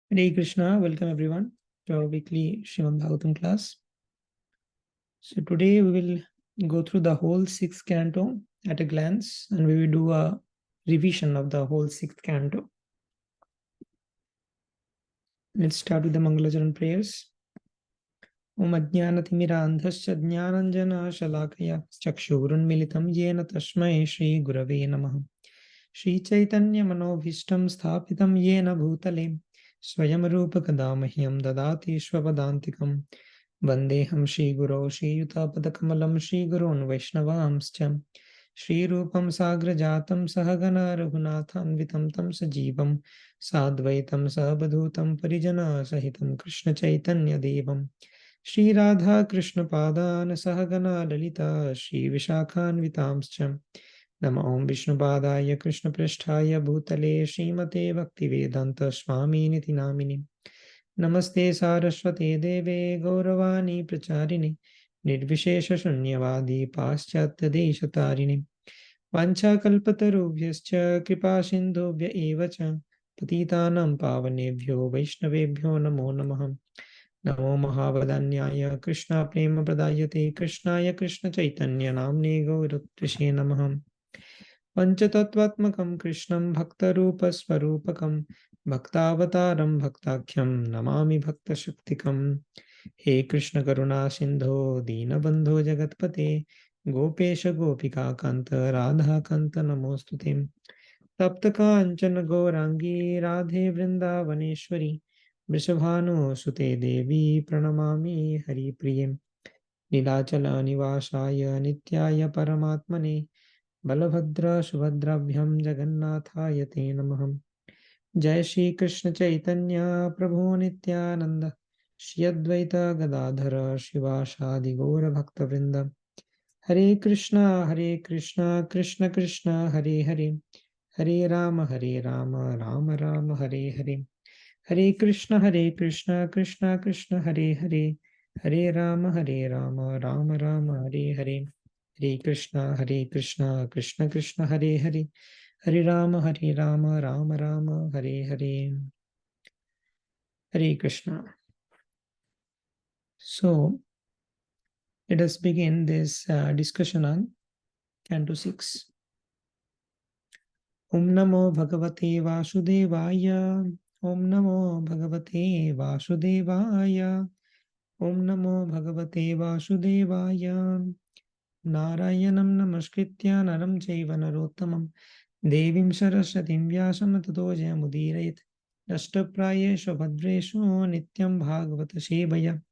Hare Krishna, welcome everyone to our weekly Srimad Bhagavatam class. So today we will go through the whole sixth canto at a glance, and we will do a revision of the whole sixth canto. Let's start with the Mangalacharan prayers. Om Ajnanathimiraandhasya Jnananjana Shalakaya Chakshurunmilitam Yena Tasmai Shri Gurave Namaha Shri Chaitanya Manobhishtam Sthapitam Yena Bhutale Swayam Rupa Kadamahyam Dadati Shvapadantikam Vandeham Shri Guru Shri Yutapadakkamalam Shri Gurun Vaishnavamscha Shri Rupam Sagra Jatam Sahagana Raghunathanvitam Tam Sajivam Sadvaitam Sabadhutam Parijana Sahitam Krishna Chaitanya Devam Shri Radha Krishna Padan Sahagana Lalita Shri Vishakhanvitamscha Nama Om Vishnu Padaya Krishna Pristhaya Bhutale Srimate Bhakti Vedanta Swami Niti Namini Namaste Saraswate Deve Gauravani Pracharini Nirvishesha Shunyavadi Paschatya Deshatarini Vancha Kalpatarubhyascha Kripa Sindhubhya Evacha Patitanam Pavanebhyo Vaishnavebhyo Namo Namah Namo Mahavadanyaya Krishna Prema Pradayate Krishnaya Krishna Chaitanya Namne Gauratrashe Namah Panchatattvatmakam Krishnam Bhaktarupasvarupakam Bhaktavataram Bhaktakyam Namami Bhakta Shaktikam He Krishna Karuna Sindho Deenabandho Jagatpate Gopesha Gopika Kanta Radha Kanta Namostute Taptakanchana Gaurangi Radhe Vrindavaneshwari Vrishabhanu Sute Devi Pranamami Hari Priyam Nilachala Nivashaya Nityaya Paramatmane Balabhadra Subhadrabhyam Jagannathaya Te Namah Jai Shri Krishna Chaitanya Prabhu Nityananda Shri Advaita Gadadhara Shivasadi Gaura Bhakta Vrinda Hare Krishna Krishna Krishna Hare Hare Hare Rama Rama Rama Hare Hare Hare Krishna Krishna Krishna Hare Hare Hare Rama Rama Rama Hare Hare Hare Krishna Krishna Krishna Hare Hare Hare Rama Rama Rama Hare Hare Hare Krishna. So let us begin this discussion on Canto 6. Om Namo Bhagavate Vasudevaya Om Namo Bhagavate Vasudevaya Om Namo Bhagavate Vasudevaya Narayanam Namaskritya Naram Chaiva Narottamam Devim Saraswatim Vyasam Tato Jayamudirayat Rashtraprayeshu Bhadreshu Nityam Bhagavata Shevaya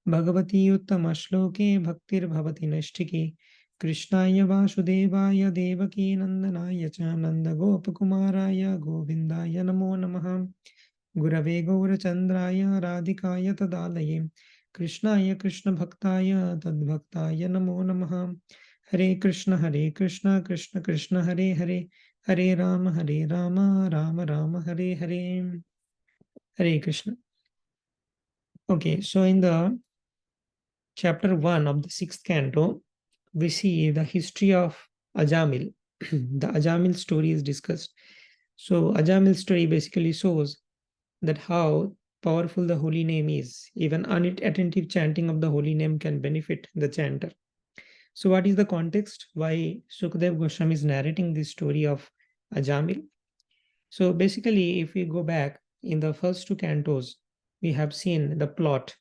Bhagavati Uttama Shloke Bhaktir Bhavati Nashtike Krishnaya Vasudevaya Devaki Nandanaya Cha Nanda Gopakumaraya Govindaya Namo Namaha Gurave Gaurachandraya Radhikaya Tadalaye Krishnaya Krishna Bhaktaya Tadbhaktaya Namo Namaha Hare Krishna Krishna Krishna Hare Hare Hare Rama Rama Rama Hare Hare Hare Krishna. Okay, so in the chapter 1 of the 6th canto, we see the history of Ajamil. The Ajamil story is discussed. So Ajamil story basically shows that how powerful the holy name is. Even unattentive chanting of the holy name can benefit the chanter. So what is the context? Why Sukadeva Goswami is narrating this story of Ajamil? So basically, if we go back in the first two cantos, we have seen the plot.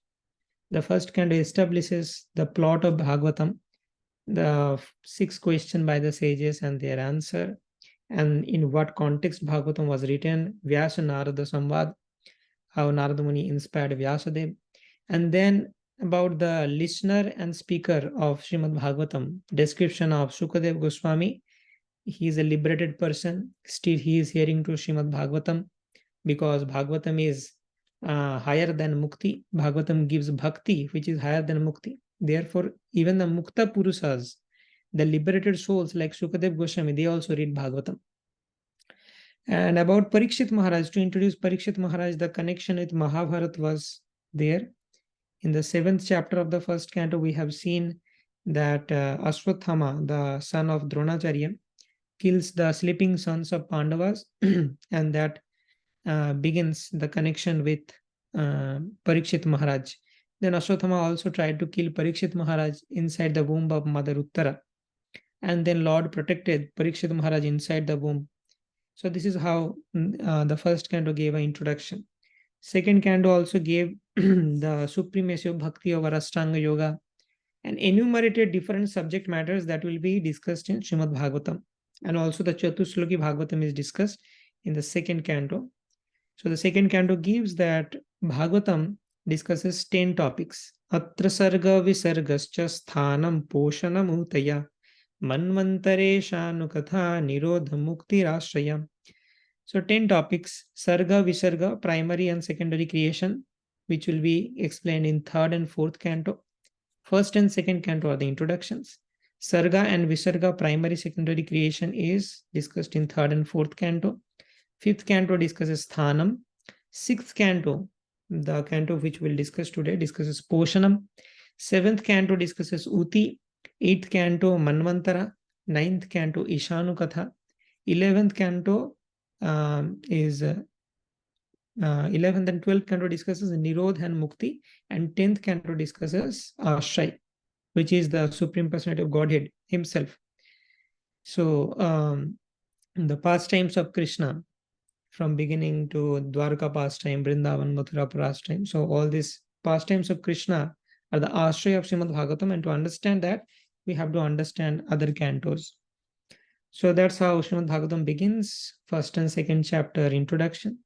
The first canto establishes the plot of Bhagavatam, the 6 questions by the sages and their answer, and in what context Bhagavatam was written, Vyasa Narada Samvad, how Narada Muni inspired Vyasadeva, and then about the listener and speaker of Srimad Bhagavatam, description of Sukadeva Goswami. He is a liberated person, still he is hearing to Srimad Bhagavatam, because Bhagavatam is higher than Mukti. Bhagavatam gives Bhakti, which is higher than Mukti. Therefore, even the Mukta Purusas, the liberated souls like Sukadeva Goswami, they also read Bhagavatam. And about Parikshit Maharaj, to introduce Parikshit Maharaj, the connection with Mahabharata was there. In the 7th chapter of the first canto, we have seen that Ashwathama, the son of Dronacharya, kills the sleeping sons of Pandavas and that begins the connection with Parikshit Maharaj. Then Ashwatthama also tried to kill Parikshit Maharaj inside the womb of Mother Uttara. And then Lord protected Parikshit Maharaj inside the womb. So this is how the first canto gave an introduction. Second canto also gave the supremacy of Bhakti over Ashtanga Yoga and enumerated different subject matters that will be discussed in Srimad Bhagavatam. And also the Chatusloki Bhagavatam is discussed in the second canto. So the second canto gives that Bhagavatam discusses 10 topics. Atra sarga visargascha sthanam poshanam utaya manvantare shanukatha nirodha mukti rashrayam. So 10 topics: sarga, visarga, primary and secondary creation, which will be explained in third and fourth canto. First and second canto are the introductions. Sarga and visarga, primary, secondary creation, is discussed in third and fourth canto. Fifth canto discusses sthanam. Sixth canto, the canto which we'll discuss today, discusses poshanam. Seventh canto discusses uti. Eighth canto manvantara. Ninth canto ishanukatha. 11th canto is 11th and 12th canto discusses Nirodha and Mukti, and 10th canto discusses Ashray, which is the Supreme Personality of Godhead himself. So the pastimes of Krishna from beginning to Dwarka pastime, Vrindavan, Mathura pastime. So all these pastimes of Krishna are the Ashray of Srimad Bhagavatam, and to understand that, we have to understand other cantos. So that's how Srimad Bhagavatam begins, first and second chapter introduction.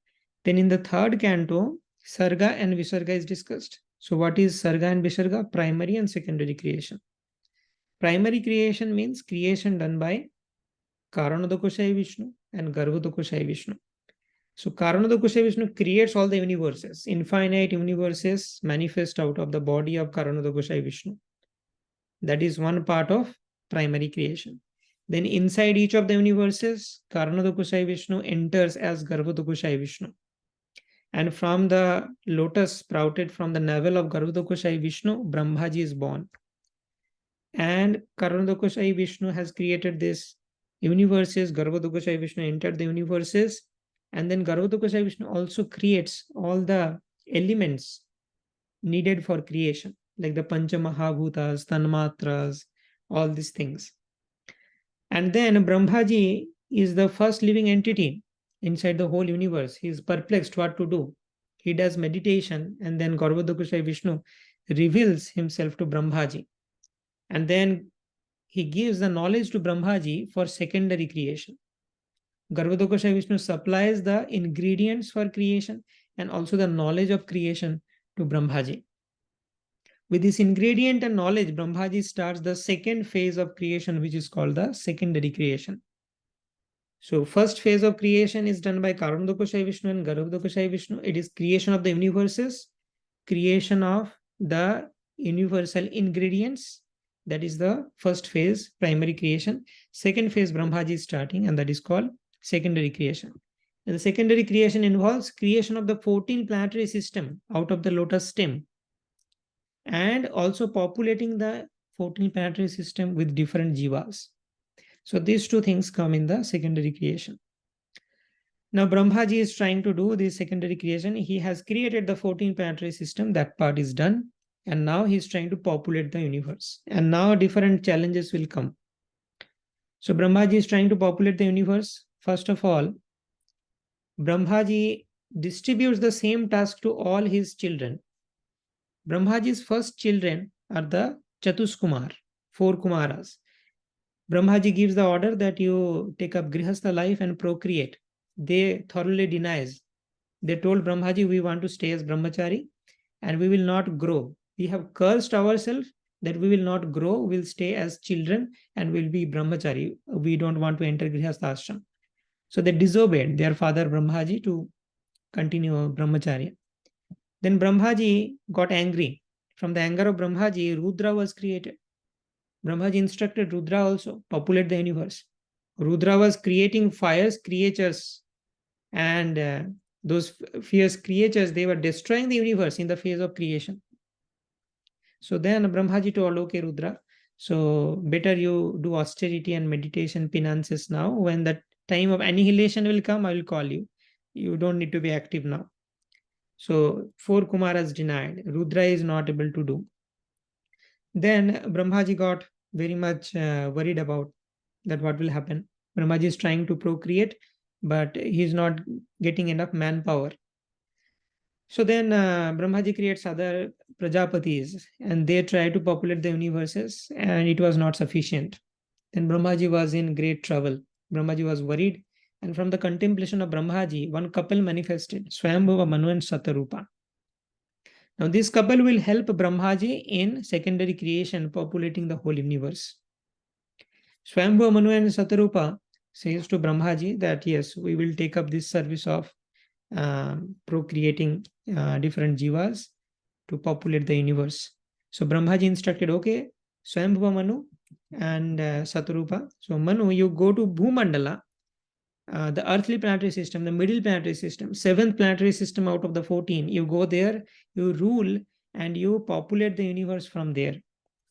Then in the third canto, Sarga and Visarga is discussed. So what is Sarga and Visarga? Primary and secondary creation. Primary creation means creation done by Karanodakoshayi Vishnu and Garbhodakoshayi Vishnu. So Karanodakoshayi Vishnu creates all the universes. Infinite universes manifest out of the body of Karanodakoshayi Vishnu. That is one part of primary creation. Then inside each of the universes, Karanodakoshayi Vishnu enters as Garbhodakoshayi Vishnu. And from the lotus sprouted from the navel of Garbhodakoshayi Vishnu, Brahmaji is born. And Karanodakoshayi Vishnu has created this universes. Garbhodakoshayi Vishnu entered the universes. And then Garbhodakoshayi Vishnu also creates all the elements needed for creation, like the Pancha Mahabhutas, Tanmatras, all these things. And then Brahmaji is the first living entity inside the whole universe. He is perplexed what to do. He does meditation, and then Garbhodakoshayi Vishnu reveals himself to Brahmaji. And then he gives the knowledge to Brahmaji for secondary creation. Garbhodakoshayi Vishnu supplies the ingredients for creation and also the knowledge of creation to Brahmaji. With this ingredient and knowledge, Brahmaji starts the second phase of creation, which is called the secondary creation. So first phase of creation is done by Karanodakoshayi Vishnu and Garbhodakoshayi Vishnu. It is creation of the universes, creation of the universal ingredients. That is the first phase, primary creation. Second phase, Brahmaji is starting, and that is called secondary creation. And the secondary creation involves creation of the 14 planetary system out of the lotus stem, and also populating the 14 planetary system with different jivas. So these two things come in the secondary creation. Now Brahmaji is trying to do this secondary creation. He has created the 14 planetary system. That part is done. And now he is trying to populate the universe. And now different challenges will come. So Brahmaji is trying to populate the universe. First of all, Brahmaji distributes the same task to all his children. Brahmaji's first children are the Chatuskumar, 4 Kumaras. Brahmaji gives the order that you take up Grihastha life and procreate. They thoroughly denies. They told Brahmaji, we want to stay as Brahmachari and we will not grow. We have cursed ourselves that we will not grow, we'll stay as children and will be Brahmachari. We don't want to enter Grihastha ashram. So they disobeyed their father Brahmaji to continue Brahmacharya. Then Brahmaji got angry. From the anger of Brahmaji, Rudra was created. Brahmaji instructed Rudra also populate the universe. Rudra was creating fierce creatures, and those fierce creatures, they were destroying the universe in the phase of creation. So then Brahmaji told, okay, Rudra, so better you do austerity and meditation penances now. When the time of annihilation will come, I will call you. You don't need to be active now. So 4 Kumaras denied. Rudra is not able to do. Then Brahmaji got very much worried about that what will happen. Brahmaji is trying to procreate, but he's not getting enough manpower. So then Brahmaji creates other Prajapatis and they try to populate the universes, and it was not sufficient. Then Brahmaji was in great trouble. Brahmaji was worried, and from the contemplation of Brahmaji, one couple manifested, Swayambhuva Manu and Satarupa. Now this couple will help Brahmaji in secondary creation, populating the whole universe. Swayambhuva Manu and Satarupa says to Brahmaji that yes, we will take up this service of procreating different jivas to populate the universe. So Brahmaji instructed, okay, Swayambhuva Manu and Satarupa. So Manu, you go to Bhumandala, the earthly planetary system, the middle planetary system, 7th planetary system out of the 14. You go there, you rule, and you populate the universe from there.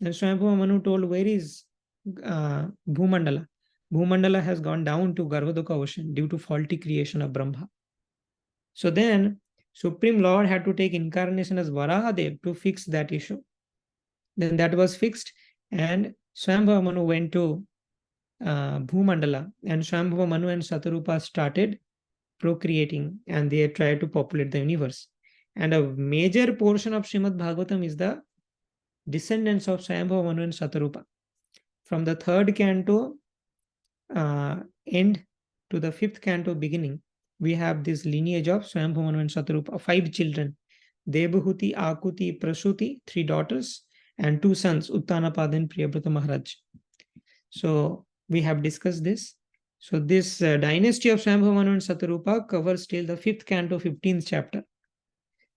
Then Swayambhuva Manu told, where is Bhumandala? Bhumandala has gone down to Garbhodaka ocean due to faulty creation of Brahma. So then Supreme Lord had to take incarnation as Varahadev to fix that issue. Then that was fixed, and Swayambhuva Manu went to Bhumandala, and Swayambhuva Manu and Satarupa started procreating, and they tried to populate the universe. And a major portion of Srimad Bhagavatam is the descendants of Swayambhuva Manu and Satarupa. From the 3rd canto end to the 5th canto beginning, we have this lineage of Swayambhuva Manu and Satarupa, 5 children, Devahuti, Akuti, Prasuti, 3 daughters, and 2 sons, Uttanapada and Priyabrata Maharaj. So we have discussed this. So this dynasty of Swayambhuva Manu and Satarupa covers till the 5th canto, 15th chapter.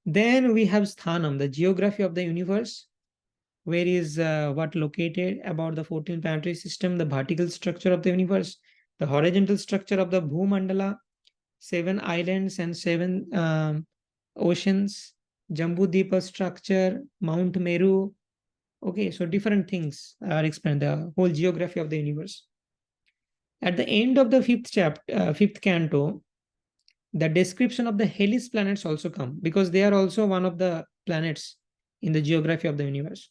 Then we have Sthanam, the geography of the universe, where is what located about the 14th planetary system, the vertical structure of the universe, the horizontal structure of the Bhumandala, 7 islands and 7 oceans, Jambudipa structure, Mount Meru. Okay, so different things are explained, the whole geography of the universe. At the end of the 5th chapter, 5th canto, the description of the Hellis planets also come, because they are also one of the planets in the geography of the universe.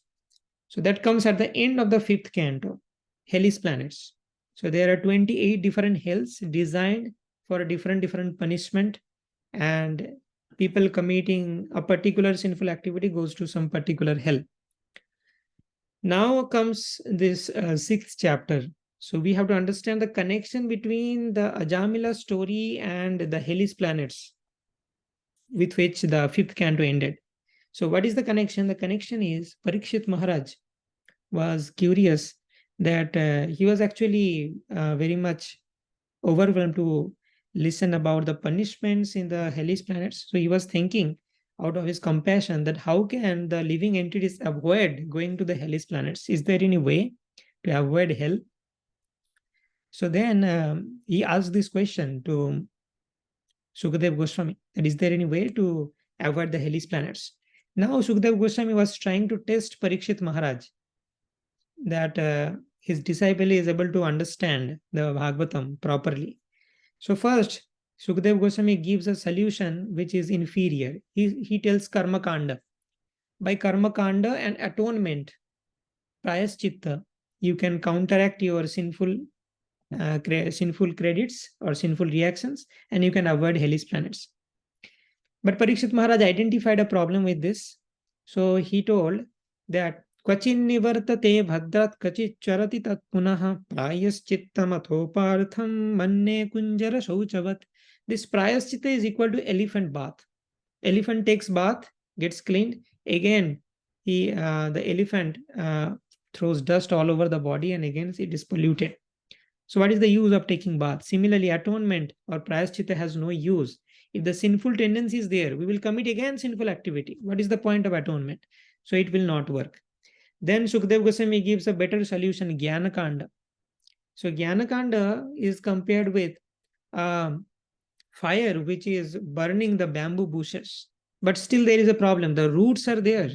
So that comes at the end of the 5th canto, Hellis planets. So there are 28 different hells designed for a different punishment, and people committing a particular sinful activity goes to some particular hell. Now comes this 6th chapter. So we have to understand the connection between the Ajamila story and the Hellis planets with which the 5th canto ended. So what is the connection? The connection is Parikshit Maharaj was curious that he was actually very much overwhelmed to listen about the punishments in the Hellish planets. So he was thinking out of his compassion that how can the living entities avoid going to the Hellish planets? Is there any way to avoid hell? So then he asked this question to Sukadeva Goswami, that is there any way to avoid the Hellish planets? Now Sukadeva Goswami was trying to test Parikshit Maharaj, that his disciple is able to understand the Bhagavatam properly. So first, Sukadeva Goswami gives a solution which is inferior. He tells Karma Kanda. By Karma Kanda and atonement, Prayaschitta, you can counteract your sinful credits or sinful reactions, and you can avoid hellish planets. But Parikshit Maharaj identified a problem with this. So he told that Kvachin nivartate bhadrat kachit charati tat punaha prayaschittam athopartham manne kunjara shauchavat. This prayaschita is equal to elephant bath. Elephant takes bath, gets cleaned. Again, the elephant throws dust all over the body, and again it is polluted. So what is the use of taking bath? Similarly, atonement or prayaschita has no use. If the sinful tendency is there, we will commit again sinful activity. What is the point of atonement? So it will not work. Then Sukadeva Goswami gives a better solution, Jnana Kanda. So Jnana Kanda is compared with fire which is burning the bamboo bushes. But still there is a problem. The roots are there.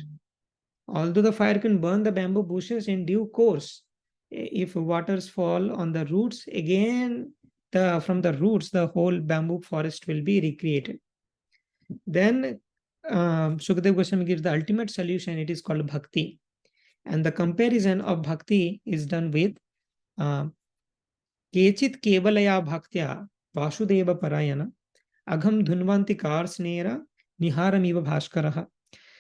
Although the fire can burn the bamboo bushes in due course, if waters fall on the roots, again from the roots, the whole bamboo forest will be recreated. Then Sukadeva Goswami gives the ultimate solution. It is called Bhakti. And the comparison of Bhakti is done with Kechit Kevalaya Bhaktya Vasudeva Parayana Agham Dhunvanti Karsnera Niharamiva Bhaskaraha.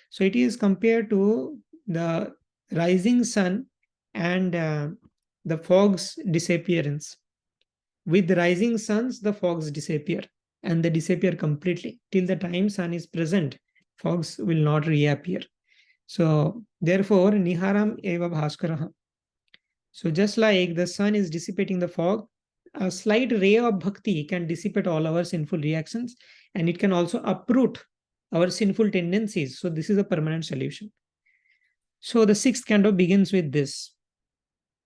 So it is compared to the rising sun and the fog's disappearance. With the rising suns, the fogs disappear, and they disappear completely. Till the time sun is present, fogs will not reappear. So therefore, Niharam eva Bhaskaraha. So just like the sun is dissipating the fog, a slight ray of bhakti can dissipate all our sinful reactions, and it can also uproot our sinful tendencies. So this is a permanent solution. So the sixth canto begins with this.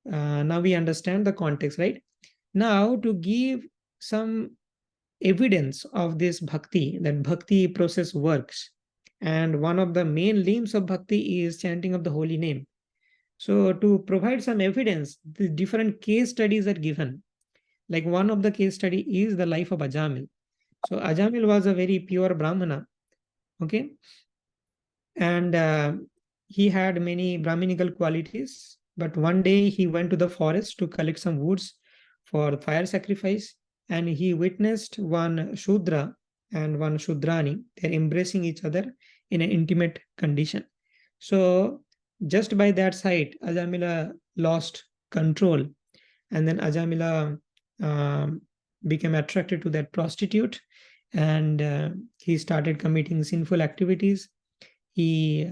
Now we understand the context, right? Now to give some evidence of this bhakti, that bhakti process works. And one of the main limbs of bhakti is chanting of the holy name. So to provide some evidence, the different case studies are given. Like one of the case study is the life of Ajamil. So Ajamil was a very pure Brahmana. Okay. And he had many Brahminical qualities. But one day he went to the forest to collect some woods for fire sacrifice. And he witnessed one Shudra and one Shudrani. They're embracing each other in an intimate condition. So just by that sight, Ajamila lost control. And then Ajamila became attracted to that prostitute, and he started committing sinful activities. He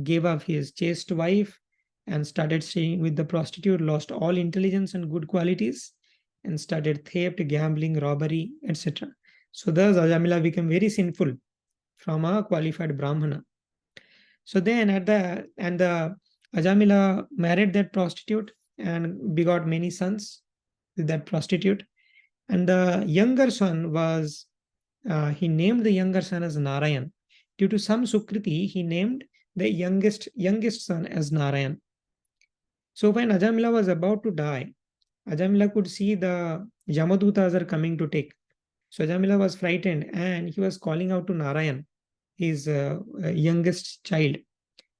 gave up his chaste wife and started staying with the prostitute, lost all intelligence and good qualities, and started theft, gambling, robbery, etc. So thus Ajamila became very sinful from a qualified Brahmana. So then the Ajamila married that prostitute and begot many sons with that prostitute. And the younger son was, he named the younger son as Narayan. Due to some Sukriti, he named the youngest son as Narayan. So when Ajamila was about to die, Ajamila could see the Yamadutas are coming to take. So Ajamila was frightened and he was calling out to Narayan, his youngest child.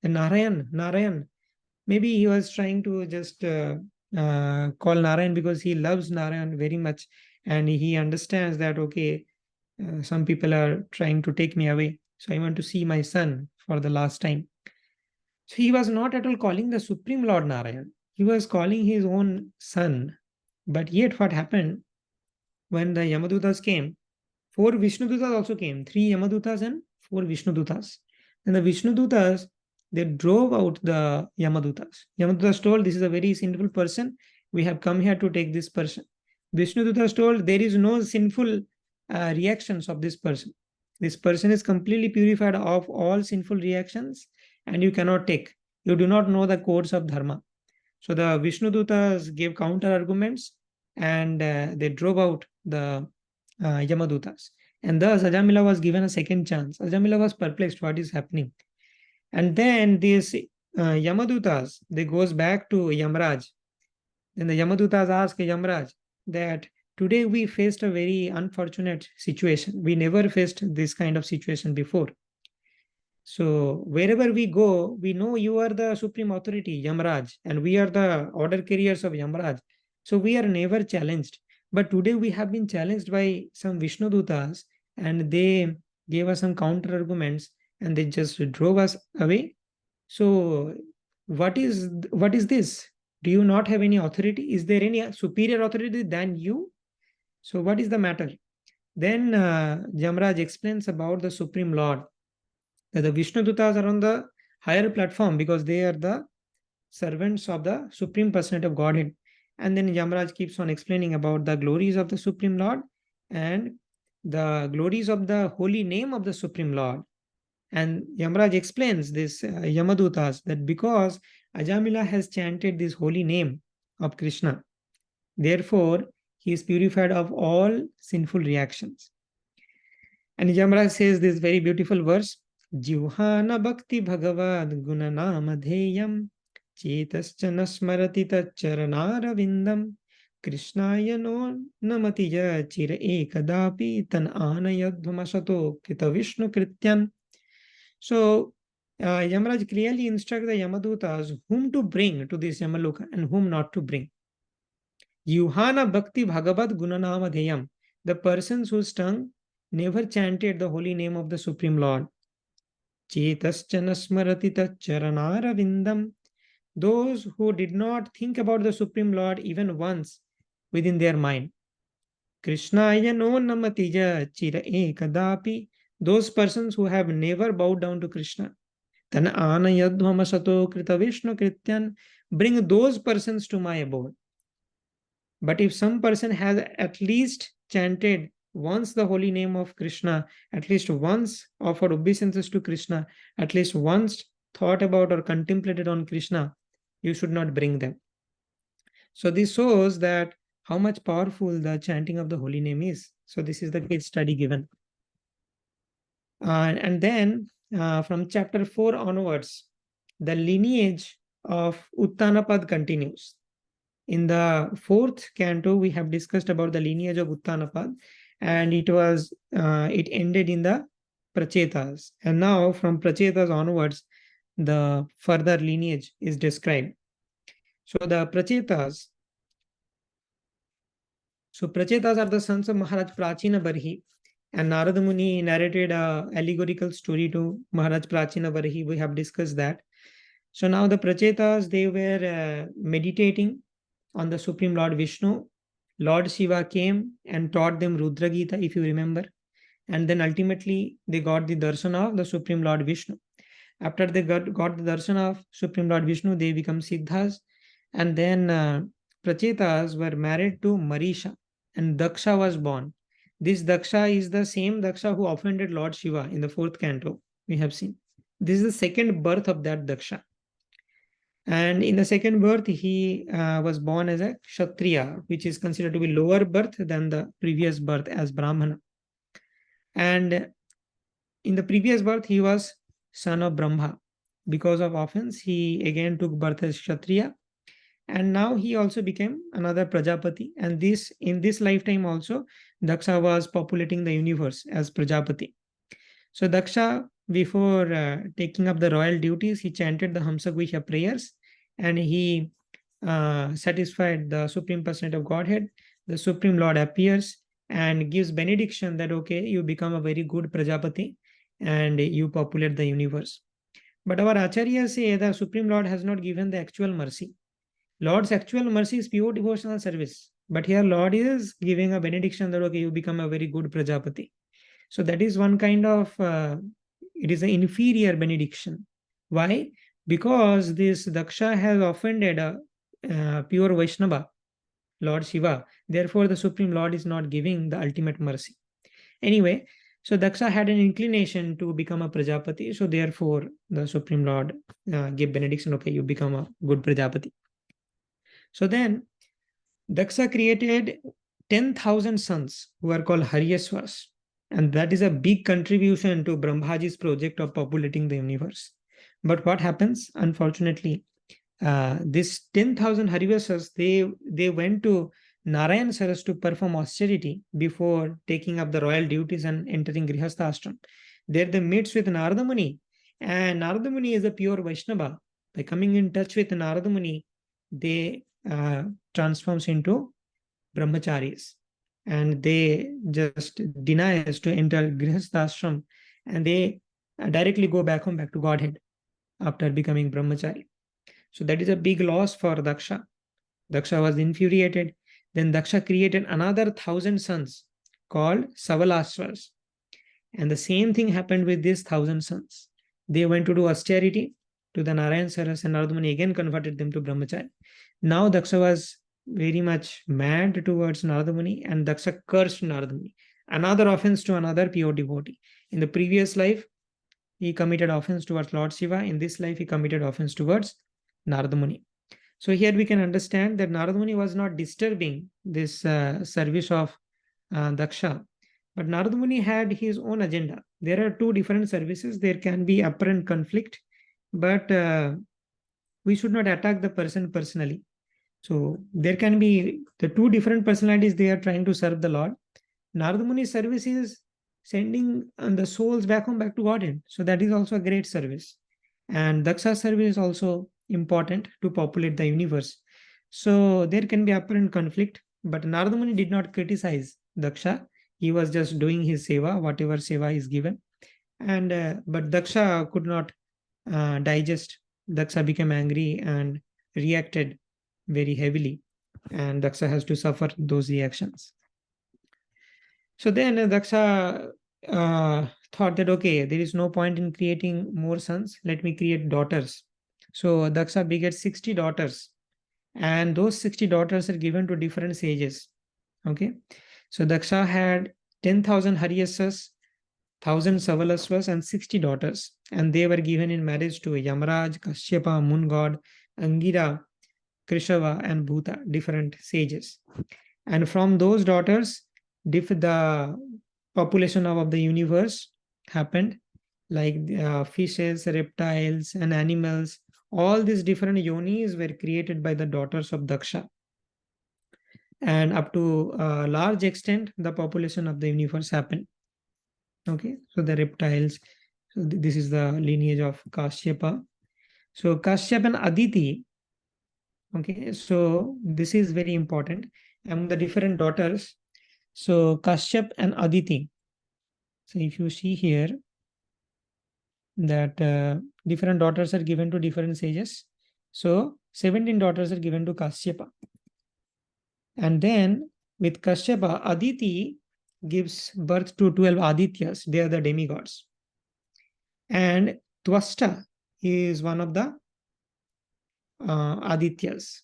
And Narayan. Maybe he was trying to just call Narayan because he loves Narayan very much. And he understands that, okay, some people are trying to take me away. So I want to see my son for the last time. So he was not at all calling the Supreme Lord Narayan. He was calling his own son. But yet what happened when the Yamadutas came, 4 Vishnudutas also came, 3 Yamadutas and 4 Vishnudutas. And the Vishnudutas, they drove out the Yamadutas. Yamadutas told, this is a very sinful person. We have come here to take this person. Vishnudutas told, there is no sinful reactions of this person. This person is completely purified of all sinful reactions and you cannot take. You do not know the codes of dharma. So the Vishnudutas gave counter arguments and they drove out the Yamadutas. And thus Ajamila was given a second chance. Ajamila was perplexed, what is happening? And then these Yamadutas, they goes back to Yamarāja. Then the Yamadutas ask Yamarāja that today we faced a very unfortunate situation. We never faced this kind of situation before. So wherever we go, we know you are the supreme authority, Yamarāja, and we are the order carriers of Yamarāja. So we are never challenged. But today we have been challenged by some Vishnudutas and they gave us some counter arguments and they just drove us away. So what is this? Do you not have any authority? Is there any superior authority than you? So what is the matter? Then Yamarāja explains about the Supreme Lord. That the Vishnudutas are on the higher platform because they are the servants of the Supreme Personality of Godhead. And then Yamarāja keeps on explaining about the glories of the Supreme Lord and the glories of the holy name of the Supreme Lord. And Yamarāja explains this Yamadutas that because Ajamila has chanted this holy name of Krishna, therefore he is purified of all sinful reactions. And Yamarāja says this very beautiful verse, Jivhana bhakti bhagavad gunanama dheyam chetascha nasmarati taccharanara vindam Krishnaya no namatija chira ekadapi tan anayadhvamasato krita Vishnu krityan. So, Yamaraj clearly instructs the Yamadutas whom to bring to this Yamaloka and whom not to bring. Yuhana Bhakti Bhagavad Gunanama Deyam, the persons whose tongue never chanted the holy name of the Supreme Lord. Chetaschana Smarati Charanara Vindam, those who did not think about the Supreme Lord even once within their mind. Krishnaya no namatija chira ekadapi, those persons who have never bowed down to Krishna. Tan anayadhvamasato krita Vishnu krityan, bring those persons to my abode. But if some person has at least chanted once the holy name of Krishna, at least once offered obeisances to Krishna, at least once thought about or contemplated on Krishna, you should not bring them. So this shows that how much powerful the chanting of the holy name is. So this is the case study given. And then from chapter 4 onwards, the lineage of Uttanapad continues. In the 4th canto, we have discussed about the lineage of Uttanapad, and it ended in the Prachetas. And now from Prachetas onwards, the further lineage is described. So the Prachetas, are the sons of Maharaj Prachina Barhi, and Narada Muni narrated an allegorical story to Maharaj Prachina Barhi. We have discussed that. So now the Prachetas, they were meditating on the Supreme Lord Vishnu. Lord Shiva came and taught them Rudra Gita, if you remember. And then ultimately they got the darshan of the Supreme Lord Vishnu. After they got the darshan of Supreme Lord Vishnu, they become Siddhas. And then Prachetas were married to Marisha, and Daksha was born. This Daksha is the same Daksha who offended Lord Shiva in the 4th canto, we have seen. This is the second birth of that Daksha. And in the second birth, he was born as a Kshatriya, which is considered to be lower birth than the previous birth as Brahmana. And in the previous birth, he was son of Brahma. Because of offense, he again took birth as Kshatriya. And now he also became another Prajapati. And in this lifetime also, Daksha was populating the universe as Prajapati. So Daksha, before taking up the royal duties, he chanted the Hamsagvihya prayers, and he satisfied the Supreme Personality of Godhead. The Supreme Lord appears and gives benediction that, okay, you become a very good Prajapati and you populate the universe. But our Acharyas say the Supreme Lord has not given the actual mercy. Lord's actual mercy is pure devotional service. But here Lord is giving a benediction that, okay, you become a very good Prajapati. So that is one kind of, it is an inferior benediction. Why? Because this Daksha has offended a pure Vaishnava, Lord Shiva. Therefore, the Supreme Lord is not giving the ultimate mercy. Anyway, so Daksha had an inclination to become a Prajapati. So therefore, the Supreme Lord gave benediction, okay, you become a good Prajapati. So then, Daksha created 10,000 sons who are called Haryasvas. And that is a big contribution to Brahmaji's project of populating the universe. But what happens? Unfortunately, this 10,000 Harivasas, they went to Narayan Saras to perform austerity before taking up the royal duties and entering Grihastha ashram. There they meet with Narada Muni, and Narada Muni is a pure Vaishnava. By coming in touch with Narada Muni, they transforms into brahmacharis, and they just deny us to enter Grihastha ashram, and they directly go back home, back to Godhead after becoming brahmachari. So that is a big loss for Daksha. Daksha was infuriated. Then Daksha created another 1,000 sons called Savalasvas. And the same thing happened with these 1,000 sons. They went to do austerity to the Narayan Saras, and Narada Muni again converted them to brahmachari. Now Daksha was very much mad towards Narada Muni, and Daksha cursed Narada Muni. Another offense to another pure devotee. In the previous life, he committed offense towards Lord Shiva. In this life, he committed offense towards Narada Muni. So here we can understand that Narada Muni was not disturbing this service of Daksha. But Narada Muni had his own agenda. There are two different services. There can be apparent conflict, but we should not attack the person personally. So there can be the two different personalities, they are trying to serve the Lord. Narada Muni's service is sending the souls back home, back to Godhead. So that is also a great service. And Daksa's service is also important to populate the universe. So there can be apparent conflict, but Narada Muni did not criticize Daksha. He was just doing his seva, whatever seva is given. And but Daksha could not digest. Daksha became angry and reacted very heavily, and Daksha has to suffer those reactions. So then Daksha thought that, okay, there is no point in creating more sons. Let me create daughters. So Daksha begets 60 daughters, and those 60 daughters are given to different sages. Okay, so Daksha had 10,000 Haryasas, 1,000 Savalasvas, and 60 daughters, and they were given in marriage to Yamarāja, Kashyapa, Moon God, Angira, Krishava, and Bhuta, different sages. And from those daughters, the population of the universe happened, like fishes, reptiles, and animals. All these different yonis were created by the daughters of Daksha. And up to a large extent, the population of the universe happened. Okay, so the reptiles, so this is the lineage of Kashyapa. So Kashyap and Aditi, okay, so this is very important among the different daughters. So Kashyap and Aditi. So if you see here that different daughters are given to different sages. So 17 daughters are given to Kashyapa. And then with Kashyapa, Aditi gives birth to 12 Adityas. They are the demigods. And Twasta is one of the Adityas.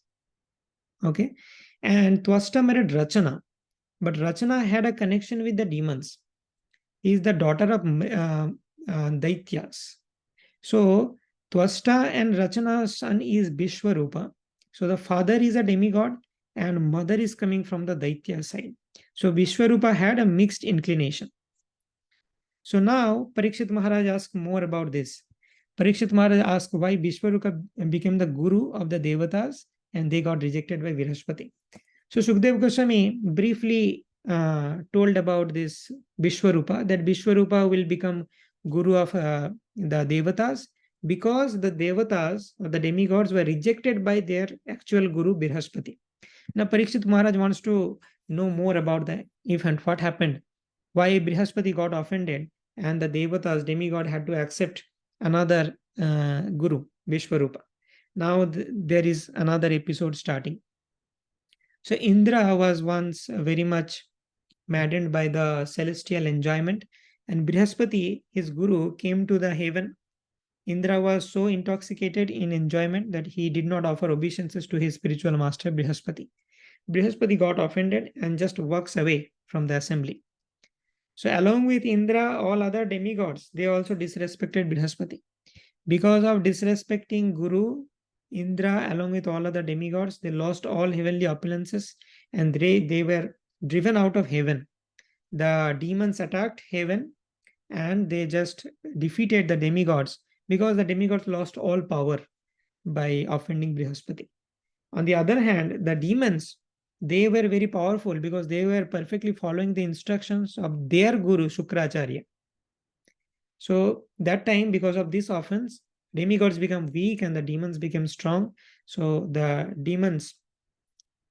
Okay. And Twasta married Rachana. But Rachana had a connection with the demons. He is the daughter of Daityas. So Twasta and Rachana's son is Vishwarupa. So the father is a demigod and mother is coming from the Daitya side. So Vishwarupa had a mixed inclination. So now Parikshit Maharaj asks more about this. Parikshit Maharaj asks why Vishwarupa became the guru of the Devatas and they got rejected by Vrhaspati. So Sukdev Goswami briefly told about this Vishwarupa, that Vishwarupa will become guru of the Devatas because the Devatas or the demigods were rejected by their actual guru Vrhaspati. Now Parikshit Maharaj wants to know more about the event, what happened, why Vrhaspati got offended and the Devatas, demigod, had to accept another guru, Vishwarupa. Now there is another episode starting. So Indra was once very much maddened by the celestial enjoyment, and Brhaspati, his guru, came to the heaven. Indra was so intoxicated in enjoyment that he did not offer obeisances to his spiritual master Brhaspati. Brhaspati got offended and just walks away from the assembly. So along with Indra, all other demigods, they also disrespected Brhaspati. Because of disrespecting Guru, Indra, along with all other demigods, they lost all heavenly opulences and they were driven out of heaven. The demons attacked heaven and they just defeated the demigods because the demigods lost all power by offending Brhaspati. On the other hand, the demons, they were very powerful because they were perfectly following the instructions of their guru, Shukracharya. So that time, because of this offense, demigods become weak and the demons became strong. So the demons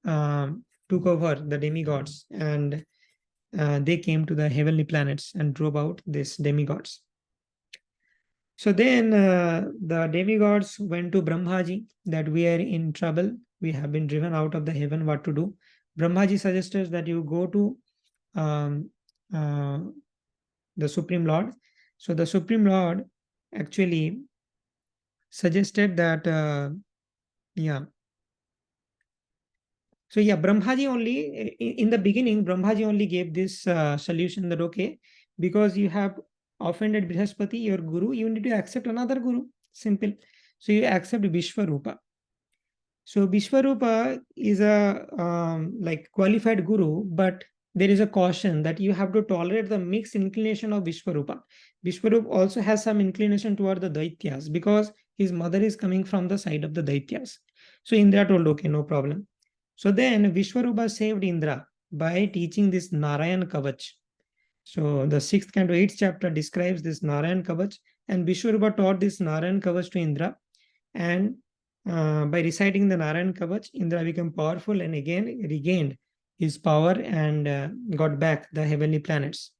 took over the demigods and they came to the heavenly planets and drove out these demigods. So then the demigods went to Brahmaji that we are in trouble. We have been driven out of the heaven. What to do? Brahmaji suggested that you go to the Supreme Lord. So the Supreme Lord actually suggested that, Brahmaji only, in the beginning, Brahmaji only gave this solution that, okay, because you have offended Brhaspati, your guru, you need to accept another guru. Simple. So you accept Vishwarupa. So Vishwarupa is a qualified guru, but there is a caution that you have to tolerate the mixed inclination of Vishwarupa. Vishwarupa also has some inclination toward the Daityas because his mother is coming from the side of the Daityas. So Indra told, okay, no problem. So then Vishwarupa saved Indra by teaching this Narayan Kavach. So the 6th canto 8th chapter describes this Narayan Kavach, and Vishwarupa taught this Narayan Kavach to Indra, and by reciting the Narayan Kavach, Indra became powerful and again regained his power and got back the heavenly planets.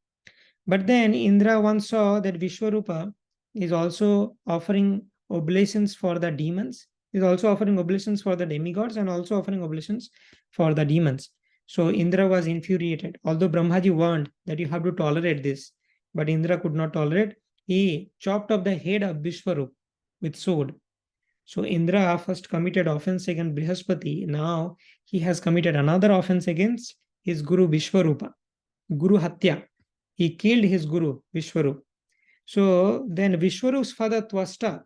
But then Indra once saw that Vishwarupa is also offering oblations for the demons, is also offering oblations for the demigods, and also offering oblations for the demons. So Indra was infuriated. Although Brahmaji warned that you have to tolerate this, but Indra could not tolerate. He chopped off the head of Vishwarup with sword. So Indra first committed offense against Brhaspati. Now he has committed another offense against his Guru Vishwarupa, Guru Hatya. He killed his Guru Vishwarup. So then Vishwarup's father Twasta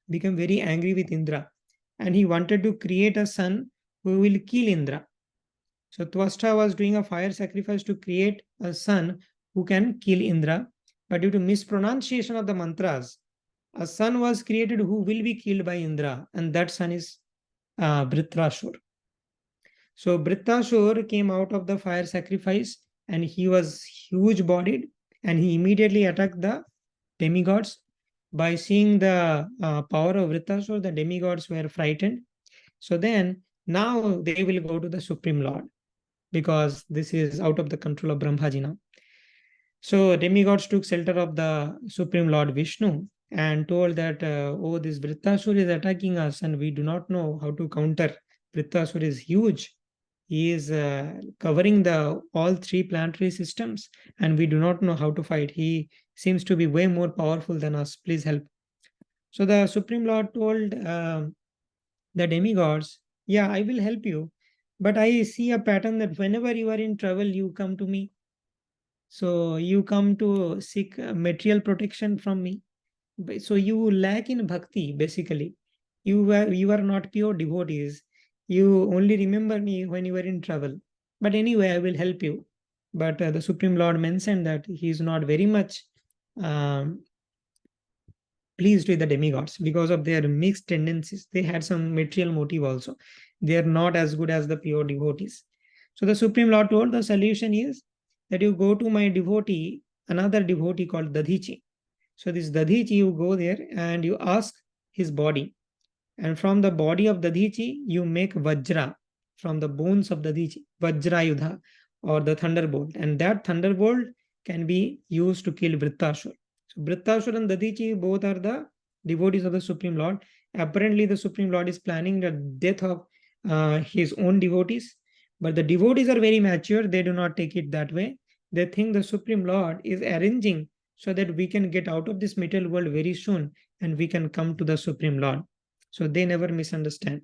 became very angry with Indra, and he wanted to create a son who will kill Indra. So Twasta was doing a fire sacrifice to create a son who can kill Indra, but due to mispronunciation of the mantras, a son was created who will be killed by Indra, and that son is Vrträsura. So Vrträsura came out of the fire sacrifice, and he was huge bodied, and he immediately attacked the demigods. By seeing the power of Vrträsura, the demigods were frightened. So then now they will go to the Supreme Lord, because this is out of the control of Brahmaji now. So demigods took shelter of the Supreme Lord Vishnu and told that, oh, this Vrträsura is attacking us and we do not know how to counter. Vrträsura is huge. He is covering the all 3 planetary systems, and we do not know how to fight. He seems to be way more powerful than us. Please help. So the Supreme Lord told the demigods, yeah, I will help you, but I see a pattern that whenever you are in trouble, you come to me. So you come to seek material protection from me. So you lack in bhakti, basically. You are not pure devotees. You only remember me when you are in trouble. But anyway, I will help you. But the Supreme Lord mentioned that he is not very much pleased with the demigods because of their mixed tendencies. They had some material motive also. They are not as good as the pure devotees. So the Supreme Lord told the solution is that you go to my devotee, another devotee called Dadhichi. So this Dadhichi, you go there and you ask his body. And from the body of Dadhichi, you make Vajra. From the bones of Dadhichi, Vajrayudha, or the thunderbolt. And that thunderbolt can be used to kill Vrträsura. So Vrträsura and Dadhichi both are the devotees of the Supreme Lord. Apparently, the Supreme Lord is planning the death of his own devotees. But the devotees are very mature. They do not take it that way. They think the Supreme Lord is arranging so that we can get out of this material world very soon and we can come to the Supreme Lord. So they never misunderstand.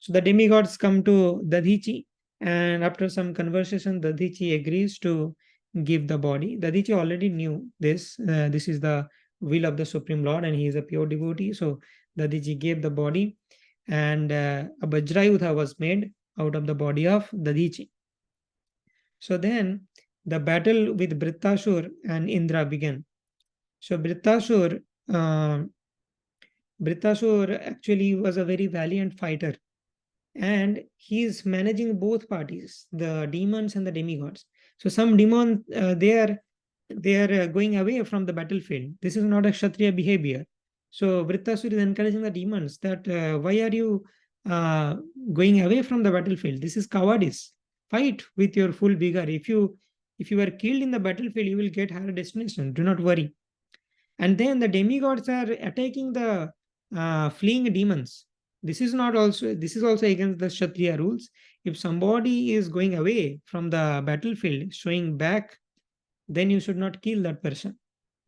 So the demigods come to Dadhichi, and after some conversation, Dadhichi agrees to give the body. Dadhichi already knew this. This is the will of the Supreme Lord, and he is a pure devotee. So Dadhichi gave the body, and a Vajrayudha was made out of the body of Dadhichi. So then the battle with Vrträsura and Indra began. So Vrträsura actually was a very valiant fighter, and he is managing both parties, the demons and the demigods. So some demons, they are going away from the battlefield. This is not a Kshatriya behavior. So Vrträsura is encouraging the demons that why are you going away from the battlefield? This is cowardice. Fight with your full vigor. If you are killed in the battlefield, you will get higher destination. Do not worry. And then the demigods are attacking the fleeing demons. This is also against the Kshatriya rules. If somebody is going away from the battlefield, showing back, then you should not kill that person.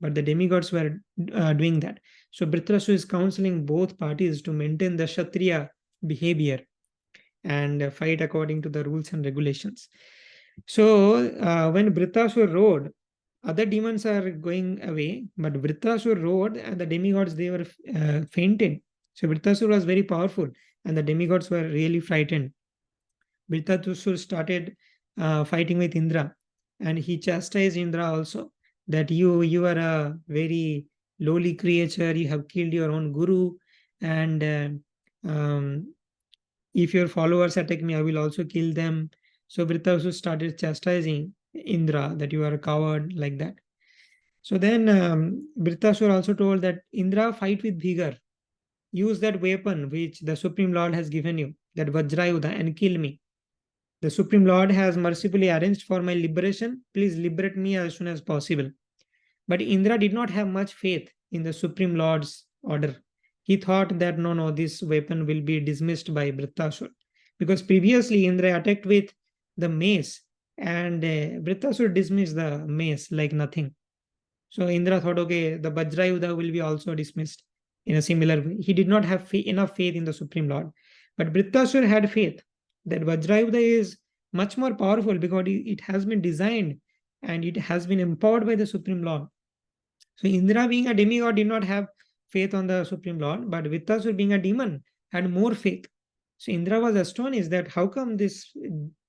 But the demigods were doing that. So Vrträsura is counseling both parties to maintain the Kshatriya behavior and fight according to the rules and regulations. So when Vrträsura rode, other demons are going away, but Vrträsura rode, and the demigods, they were fainted. So Vrträsura was very powerful, and the demigods were really frightened. Vrträsura started fighting with Indra, and he chastised Indra also, that you are a very lowly creature, you have killed your own guru, and if your followers attack me, I will also kill them. So Vrträsura started chastising Indra that you are a coward, like that. So then Vrträsura also told that Indra, fight with vigor. Use that weapon which the Supreme Lord has given you, that Vajrayudha, and kill me. The Supreme Lord has mercifully arranged for my liberation. Please liberate me as soon as possible. But Indra did not have much faith in the Supreme Lord's order. He thought that no, this weapon will be dismissed by Vrträsura. Because previously Indra attacked with the mace, and Vrträsura dismissed the mace like nothing. So Indra thought, okay, the Vajrayudha will be also dismissed in a similar way. He did not have enough faith in the Supreme Lord. But Vrträsura had faith that Vajrayudha is much more powerful because it has been designed and it has been empowered by the Supreme Lord. So Indra, being a demigod, did not have faith on the Supreme Lord, but Vrträsura, being a demon, had more faith. So Indra was astonished that how come this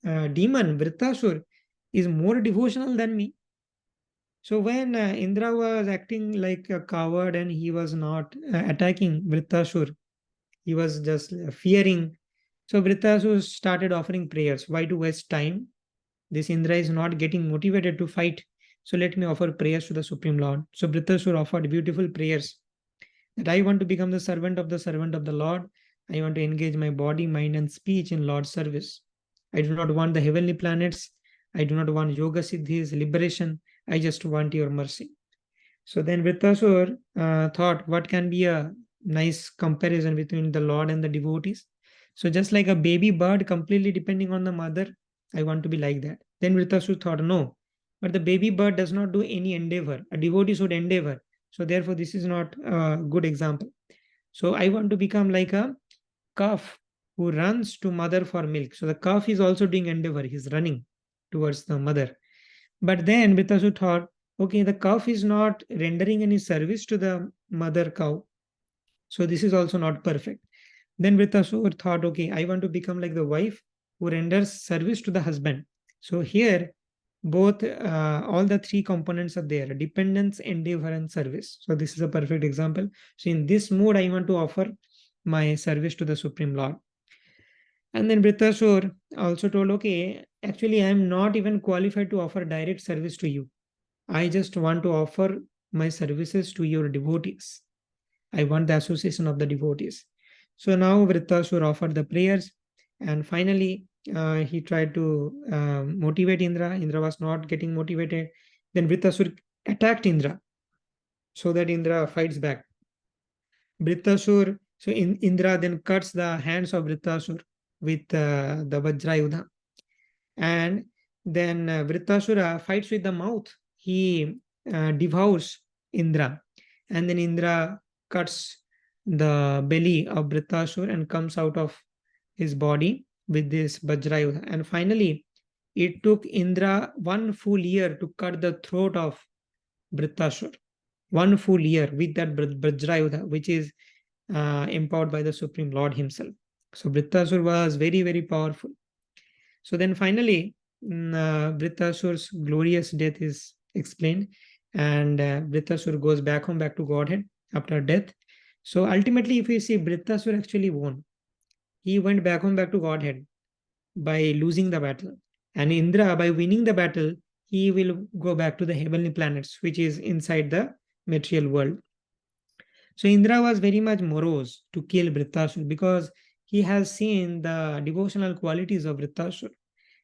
demon, Vrträsura, is more devotional than me. So when Indra was acting like a coward and he was not attacking Vrträsura, he was just fearing. So Vrträsura started offering prayers. Why to waste time? This Indra is not getting motivated to fight. So let me offer prayers to the Supreme Lord. So Vrträsura offered beautiful prayers that I want to become the servant of the Lord. I want to engage my body, mind, and speech in Lord's service. I do not want the heavenly planets. I do not want yoga siddhis, liberation. I just want your mercy. So then Vrträsura thought, what can be a nice comparison between the Lord and the devotees? So just like a baby bird completely depending on the mother, I want to be like that. Then Vrträsura thought, no, but the baby bird does not do any endeavor. A devotee should endeavor. So therefore, this is not a good example. So I want to become like a calf who runs to mother for milk. So the calf is also doing endeavor. He's running towards the mother. But then Vrträsura thought, okay, the calf is not rendering any service to the mother cow. So this is also not perfect. Then Vrträsura thought, okay, I want to become like the wife who renders service to the husband. So here, both all the three components are there: dependence, endeavor, and service. So this is a perfect example. So in this mode, I want to offer my service to the Supreme Lord. And then Vrträsura also told, okay, actually, I am not even qualified to offer direct service to you. I just want to offer my services to your devotees. I want the association of the devotees. So now Vrträsura offered the prayers, and finally he tried to motivate Indra. Indra was not getting motivated. Then Vrträsura attacked Indra so that Indra fights back. Vrträsura, so Indra then cuts the hands of Vrträsura with the Vajrayudha. And then Vrträsura fights with the mouth. He devours Indra. And then Indra cuts the belly of Vrträsura and comes out of his body with this Vajrayudha. And finally, it took Indra 1 full year to cut the throat of Vrträsura. 1 full year with that Vajrayudha, which is empowered by the Supreme Lord himself. So Vrträsura was very, very powerful. So then finally, Vrträsura's glorious death is explained, and Vrträsura goes back home, back to Godhead after death. So ultimately, if we see, Vrträsura actually won. He went back home, back to Godhead by losing the battle. And Indra, by winning the battle, he will go back to the heavenly planets, which is inside the material world. So Indra was very much morose to kill Vrträsura because he has seen the devotional qualities of Vrträsura.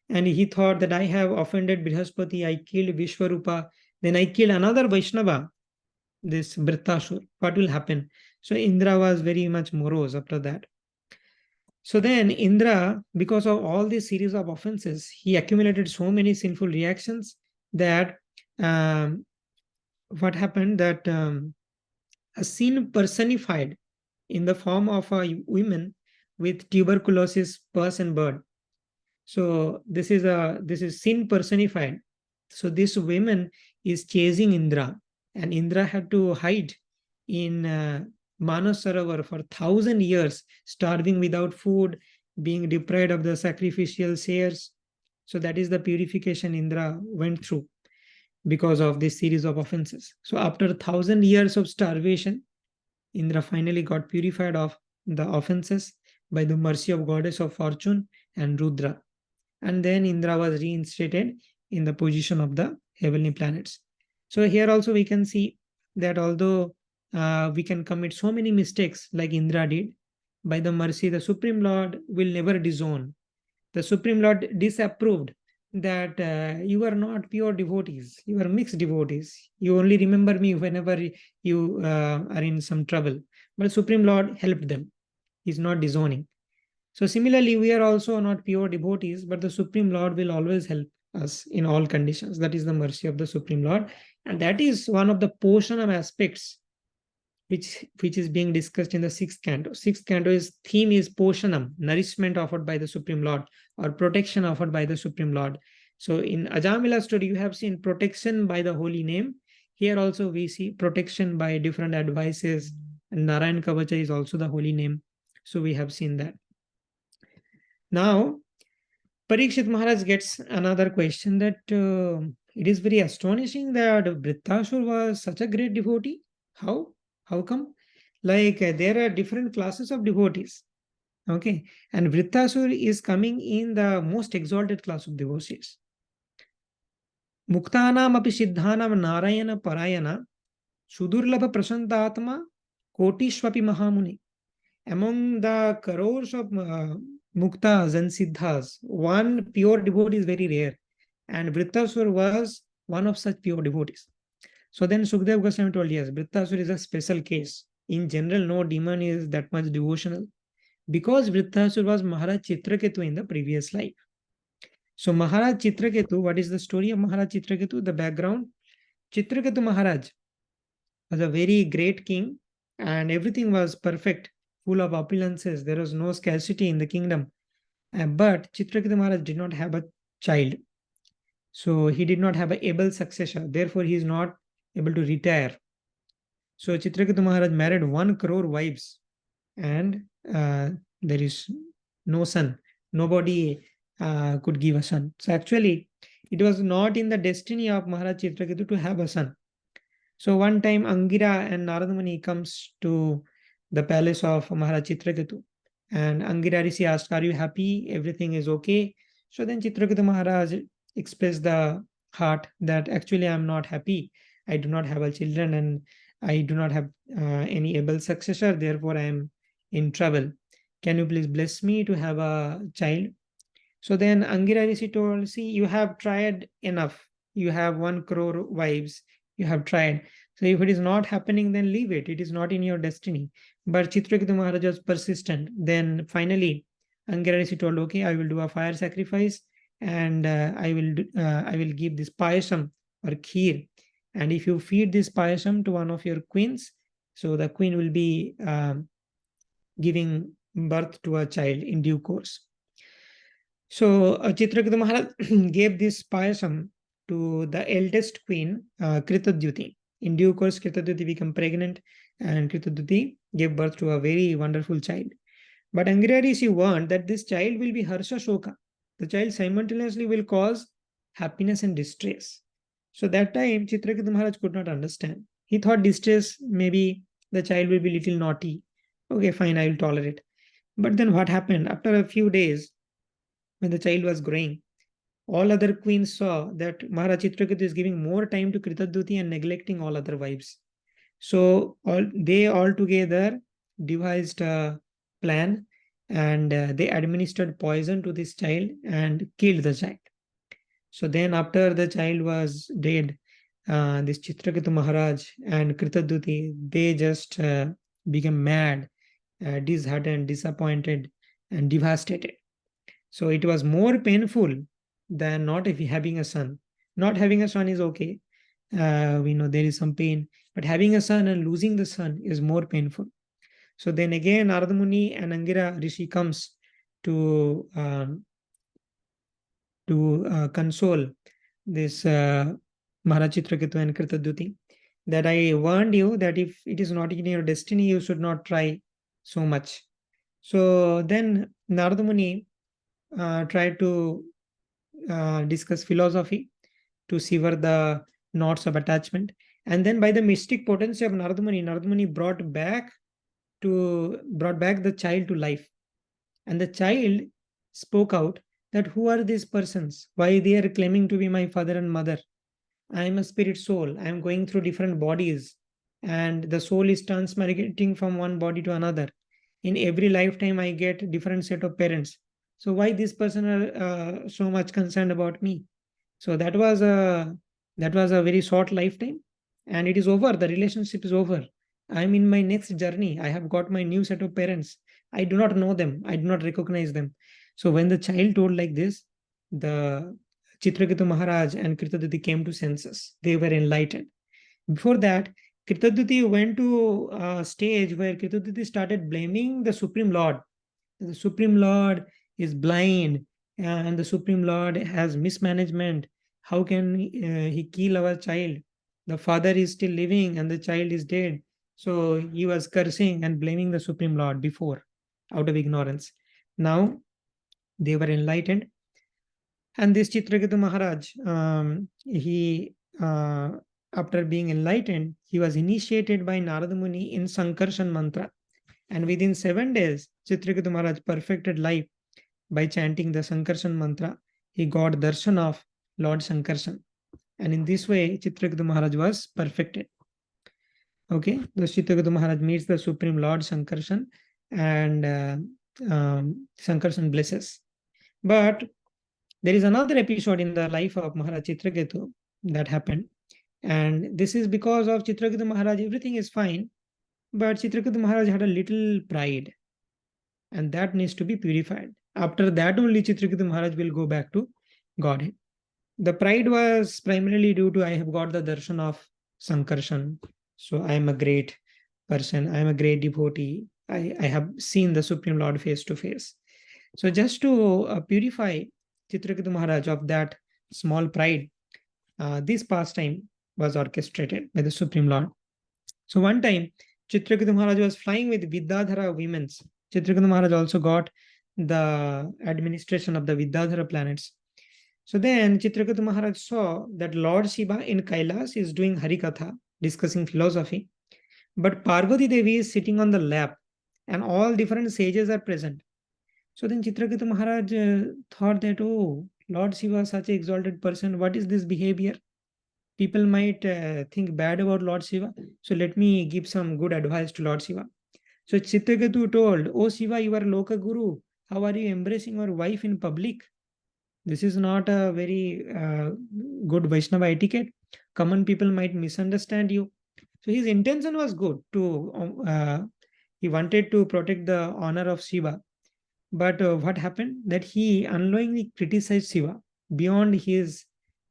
And he thought that I have offended Brhaspati, I killed Vishwarupa, then I killed another Vaishnava, this Vrträsura. What will happen? So Indra was very much morose after that. So then Indra, because of all this series of offenses, he accumulated so many sinful reactions that what happened that a sin personified in the form of a woman with tuberculosis, pus, and bird. So this is sin personified. So this woman is chasing Indra, and Indra had to hide in Manas Sarovar for 1,000 years, starving without food, being deprived of the sacrificial shares. So that is the purification Indra went through because of this series of offenses. So after 1,000 years of starvation, Indra finally got purified of the offenses. by the mercy of goddess of fortune and Rudra. And then Indra was reinstated in the position of the heavenly planets. So here also we can see that although we can commit so many mistakes like Indra did, by the mercy, the Supreme Lord will never disown. The Supreme Lord disapproved that you are not pure devotees, you are mixed devotees. You only remember me whenever you are in some trouble. But Supreme Lord helped them. He's not disowning. So similarly, we are also not pure devotees, but the Supreme Lord will always help us in all conditions. That is the mercy of the Supreme Lord. And that is one of the Poshanam aspects which is being discussed in the sixth canto. Sixth canto is theme is Poshanam, nourishment offered by the Supreme Lord or protection offered by the Supreme Lord. So in Ajamila story, you have seen protection by the holy name. Here also we see protection by different advices. And Narayan Kavacha is also the holy name. So we have seen that. Now, Parikshit Maharaj gets another question that it is very astonishing that Vrträsura was such a great devotee. How? How come? Like there are different classes of devotees. Okay. And Vrträsura is coming in the most exalted class of devotees. Muktanam api siddhanam narayana parayana sudurlabha prasantatma kotishvapi mahamuni. Among the crores of muktas and siddhas, one pure devotee is very rare. And Vrträsura was one of such pure devotees. So then Sukdev Goswami told, yes, Vrträsura is a special case. In general, no demon is that much devotional. Because Vrträsura was Maharaj Citraketu in the previous life. So Maharaj Citraketu, what is the story of Maharaj Citraketu? The background. Citraketu Maharaj was a very great king and everything was perfect, full of opulences. There was no scarcity in the kingdom. But Citraketu Maharaj did not have a child. So he did not have an able successor. Therefore, he is not able to retire. So Citraketu Maharaj married 1 crore wives and there is no son. Nobody could give a son. So actually, it was not in the destiny of Maharaj Citraketu to have a son. So one time Angira and Narada Muni comes to the palace of Maharaj Citraketu. And Angira Rishi asked, are you happy? Everything is okay. So then Citraketu Maharaj expressed the heart that actually I am not happy. I do not have a children and I do not have any able successor. Therefore, I am in trouble. Can you please bless me to have a child? So then Angira Rishi told, see, you have tried enough. You have 1 crore wives. You have tried. So if it is not happening, then leave it. It is not in your destiny. But Citraketu Maharaj was persistent. Then finally, Angira Rishi told, okay, I will do a fire sacrifice and I will give this payasam or kheer. And if you feed this payasam to one of your queens, so the queen will be giving birth to a child in due course. So Citraketu Maharaj gave this payasam to the eldest queen, Kritadyuti. In due course, Kritadyuti became pregnant and Kritadyuti gave birth to a very wonderful child. But Angira Rishi warned that this child will be Harsha Shoka. The child simultaneously will cause happiness and distress. So that time, Citraketu Maharaj could not understand. He thought distress, maybe the child will be little naughty. Okay, fine, I will tolerate. But then what happened? After a few days, when the child was growing, all other queens saw that Maharaj Citraketu is giving more time to Kritadyuti and neglecting all other wives. So they all together devised a plan and they administered poison to this child and killed the child. So then after the child was dead, this Citraketu Maharaj and Kritadyuti, they just became mad, disheartened, disappointed, and devastated. So it was more painful than not having a son. Not having a son is okay. We know there is some pain, but having a son and losing the son is more painful. So then again, Narada Muni and Angira Rishi comes to console this Maharaj Citraketu and Kritadyuti, that I warned you that if it is not in your destiny, you should not try so much. So then Narada Muni tried to discuss philosophy to sever the knots of attachment. And then by the mystic potency of Narada Muni brought back the child to life. And the child spoke out that who are these persons? Why they are claiming to be my father and mother? I am a spirit soul. I am going through different bodies, and the soul is transmigrating from one body to another. In every lifetime, I get different set of parents. So why this person are so much concerned about me? So that was a very short lifetime, and it is over. The relationship is over. I'm in my next journey. I have got my new set of parents. I do not know them. I do not recognize them. So when the child told like this, the Citraketu Maharaj and Kritaduti came to senses. They were enlightened. Before that, Kritaduti went to a stage where Kritaduti started blaming the Supreme Lord. The Supreme Lord is blind and the Supreme Lord has mismanagement. How can he kill our child? The father is still living and the child is dead. So he was cursing and blaming the Supreme Lord before out of ignorance. Now they were enlightened. And this Chitraketu Maharaj, after being enlightened, he was initiated by Narada Muni in Sankarshan mantra. And within 7 days, Chitraketu Maharaj perfected life by chanting the Sankarshan mantra. He got darshan of Lord Sankarshan. And in this way, Chitraketu Maharaj was perfected. Okay, the Chitraketu Maharaj meets the Supreme Lord Sankarshan, and Sankarshan blesses. But there is another episode in the life of Maharaj Chitraketu that happened. And this is because of Chitraketu Maharaj, everything is fine. But Chitraketu Maharaj had a little pride, and that needs to be purified. After that, only Chitraketu Maharaj will go back to Godhead. The pride was primarily due to I have got the darshan of Sankarshan. So I am a great person. I am a great devotee. I have seen the Supreme Lord face to face. So just to purify Chitraketu Maharaj of that small pride, this pastime was orchestrated by the Supreme Lord. So one time, Chitraketu Maharaj was flying with Vidyadhara women's. Chitraketu Maharaj also got the administration of the Vidyadhara planets. So then Chitraketu Maharaj saw that Lord Shiva in Kailas is doing Harikatha, discussing philosophy. But Parvati Devi is sitting on the lap and all different sages are present. So then Chitraketu Maharaj thought that, oh, Lord Shiva, such an exalted person, what is this behavior? People might think bad about Lord Shiva. So let me give some good advice to Lord Shiva. So Chitraketu told, oh Shiva, you are Loka Guru. How are you embracing your wife in public? This is not a very good Vaishnava etiquette. Common people might misunderstand you. So his intention was good. He wanted to protect the honor of Shiva. But what happened? That he unknowingly criticized Shiva beyond his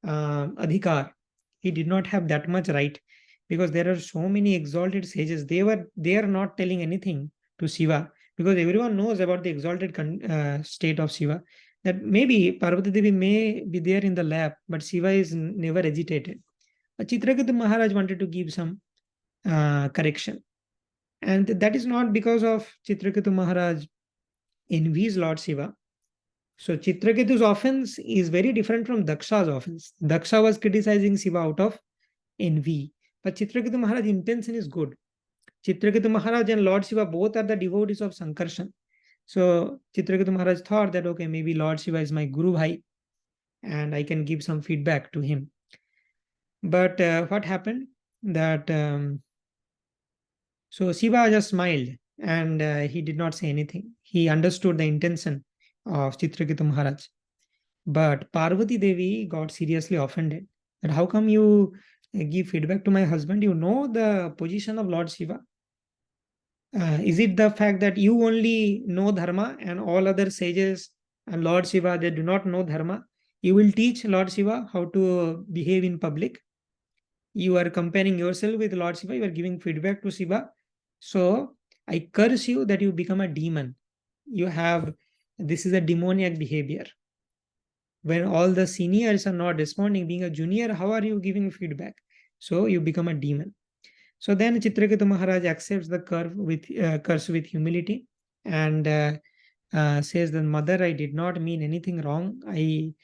adhikar. He did not have that much right, because there are so many exalted sages. They are not telling anything to Shiva, because everyone knows about the exalted state of Shiva. That maybe Parvati Devi may be there in the lap, but Shiva is never agitated. But Chitraketu Maharaj wanted to give some correction. And that is not because of Chitraketu Maharaj envies Lord Shiva. So Chitraketu's offense is very different from Daksa's offense. Daksa was criticizing Shiva out of envy. But Chitraketu Maharaj's intention is good. Chitraketu Maharaj and Lord Shiva both are the devotees of Sankarshan. So Chitraketu Maharaj thought that, okay, maybe Lord Shiva is my Guru Bhai and I can give some feedback to him. But what happened? That so Shiva just smiled and he did not say anything. He understood the intention of Chitraketu Maharaj. But Parvati Devi got seriously offended. That how come you give feedback to my husband? You know the position of Lord Shiva. Is it the fact that you only know dharma and all other sages and Lord Shiva, they do not know dharma? You will teach Lord Shiva how to behave in public. You are comparing yourself with Lord Shiva. You are giving feedback to Shiva. So I curse you that you become a demon. This is a demoniac behavior. When all the seniors are not responding, being a junior, how are you giving feedback? So you become a demon. So then Chitraketu Maharaj accepts the curse with humility and says that, Mother, I did not mean anything wrong. I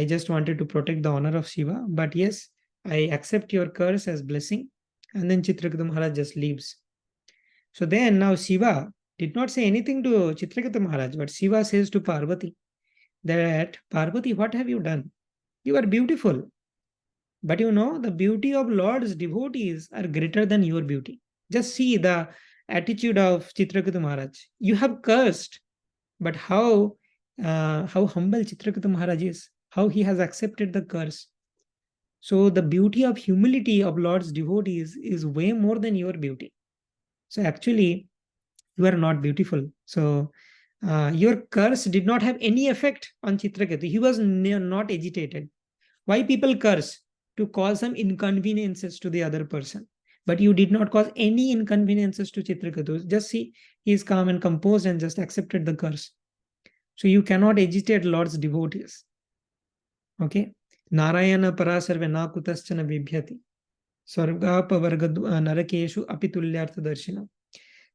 just wanted to protect the honor of Shiva. But yes, I accept your curse as blessing. And then Chitraketu Maharaj just leaves. So then now Shiva did not say anything to Citraketu Maharaj, but Shiva says to Parvati that, Parvati, what have you done? You are beautiful. But you know, the beauty of Lord's devotees are greater than your beauty. Just see the attitude of Citraketu Maharaj. You have cursed, but how humble Citraketu Maharaj is, how he has accepted the curse. So the beauty of humility of Lord's devotees is way more than your beauty. So actually, you are not beautiful. So your curse did not have any effect on Citraketu. He was not agitated. Why people curse? To cause some inconveniences to the other person. But you did not cause any inconveniences to Citraketu. Just see, he is calm and composed and just accepted the curse. So you cannot agitate Lord's devotees. Okay. Narayana parasarve na kutaschana vibhyati. Sarvapa vargadu narakeshu apitulyartha darshina.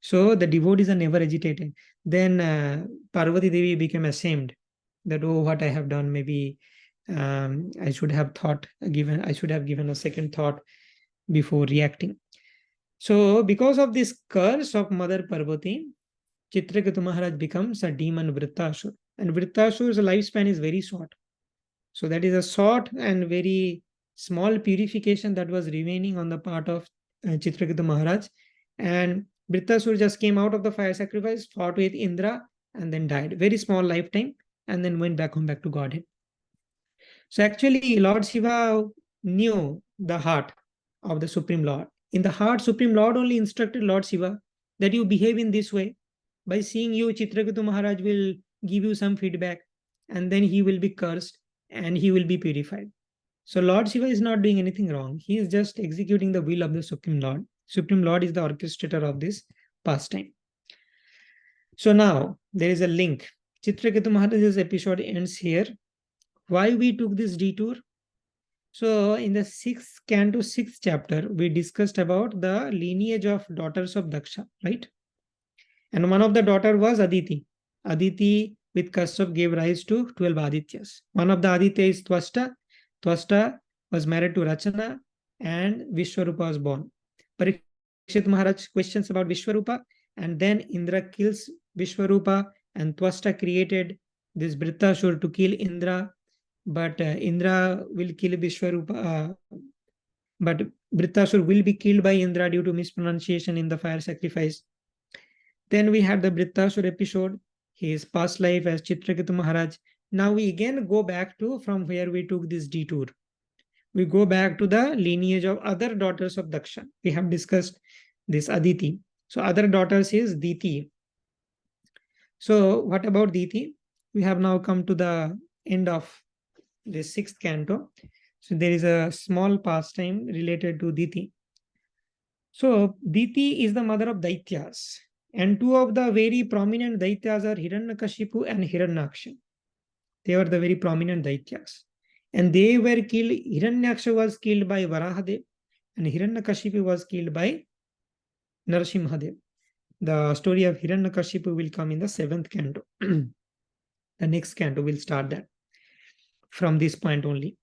So the devotees are never agitated. Then Parvati Devi became ashamed that, oh, what I have done, maybe I should have given a second thought before reacting. So because of this curse of Mother Parvati, Citraketu Maharaj becomes a demon Vrträsura. And Vrträsura's lifespan is very short. So that is a short and very small purification that was remaining on the part of Citraketu Maharaj. And Vrträsura just came out of the fire sacrifice, fought with Indra, and then died. Very small lifetime, and then went back to Godhead. So actually, Lord Shiva knew the heart of the Supreme Lord. In the heart, Supreme Lord only instructed Lord Shiva that you behave in this way. By seeing you, Citraketu Maharaj will give you some feedback, and then he will be cursed and he will be purified. So Lord Shiva is not doing anything wrong. He is just executing the will of the Supreme Lord. Supreme Lord is the orchestrator of this pastime. So now there is a link. Citraketu Maharaj's episode ends here. Why we took this detour? So in the 6th Canto, 6th chapter, we discussed about the lineage of daughters of Daksa, right? And one of the daughter was Aditi. Aditi with Kashyap gave rise to 12 Adityas. One of the Aditya is Twasta. Twasta was married to Rachana and Vishwarupa was born. Parikshit Maharaj questions about Vishwarupa, and then Indra kills Vishwarupa, and Twasta created this Vrträsura to kill Indra, but Indra will kill Vishwarupa, but Vrträsura will be killed by Indra due to mispronunciation in the fire sacrifice. Then we had the Vrträsura episode, his past life as Citraketu Maharaj. Now we again go back to from where we took this detour. We go back to the lineage of other daughters of Daksha. We have discussed this Aditi. So other daughters is Diti. So what about Diti? We have now come to the end of the 6th canto. So there is a small pastime related to Diti. So Diti is the mother of Daityas. And two of the very prominent Daityas are Hiranyakashipu and Hiranyaksha. They were the very prominent Daityas. And they were killed. Hiranyaksha was killed by Varahadev, and Hiranyakashipu was killed by Narasimhadev. The story of Hiranyakashipu will come in the 7th canto. The next canto will start that from this point only.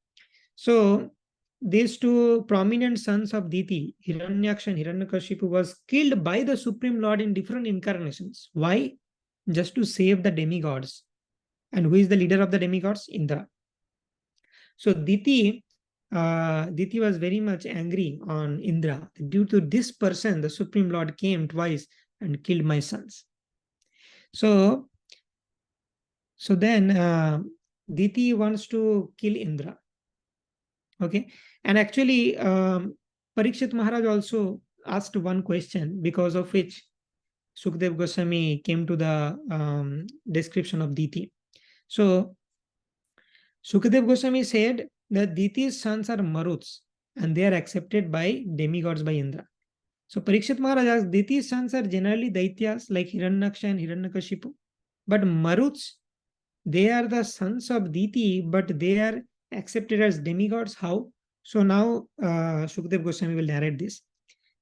So these two prominent sons of Diti, Hiranyaksha and Hiranyakashipu, was killed by the Supreme Lord in different incarnations. Why? Just to save the demigods. And who is the leader of the demigods? Indra. So Diti was very much angry on Indra. Due to this person, the Supreme Lord came twice and killed my sons. So then Diti wants to kill Indra. Okay. And actually, Parikshit Maharaj also asked one question, because of which Sukdev Goswami came to the description of Diti. So Sukadev Goswami said that Diti's sons are Maruts, and they are accepted by demigods, by Indra. So Parikshit Maharaj asked, Diti's sons are generally Daityas like Hiranyaksha and Hiranyakashipu, but Maruts, they are the sons of Diti, but they are accepted as demigods. How? So now Sukadev Goswami will narrate this.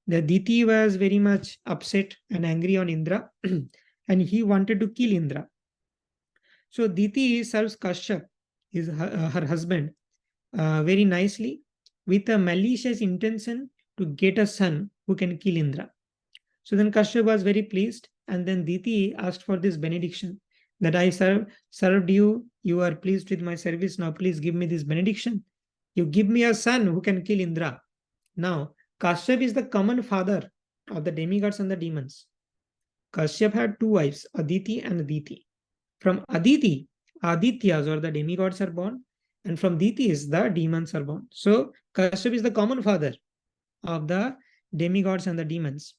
The Diti was very much upset and angry on Indra, and he wanted to kill Indra. So Diti serves Kashyap, her husband, very nicely, with a malicious intention to get a son who can kill Indra. So then Kashyap was very pleased, and then Diti asked for this benediction that I served you, you are pleased with my service, now please give me this benediction. You give me a son who can kill Indra. Now, Kashyap is the common father of the demigods and the demons. Kashyap had two wives, Aditi and Aditi. From Aditi, Adityas or the demigods are born, and from Ditis, the demons are born. So, Kashyap is the common father of the demigods and the demons.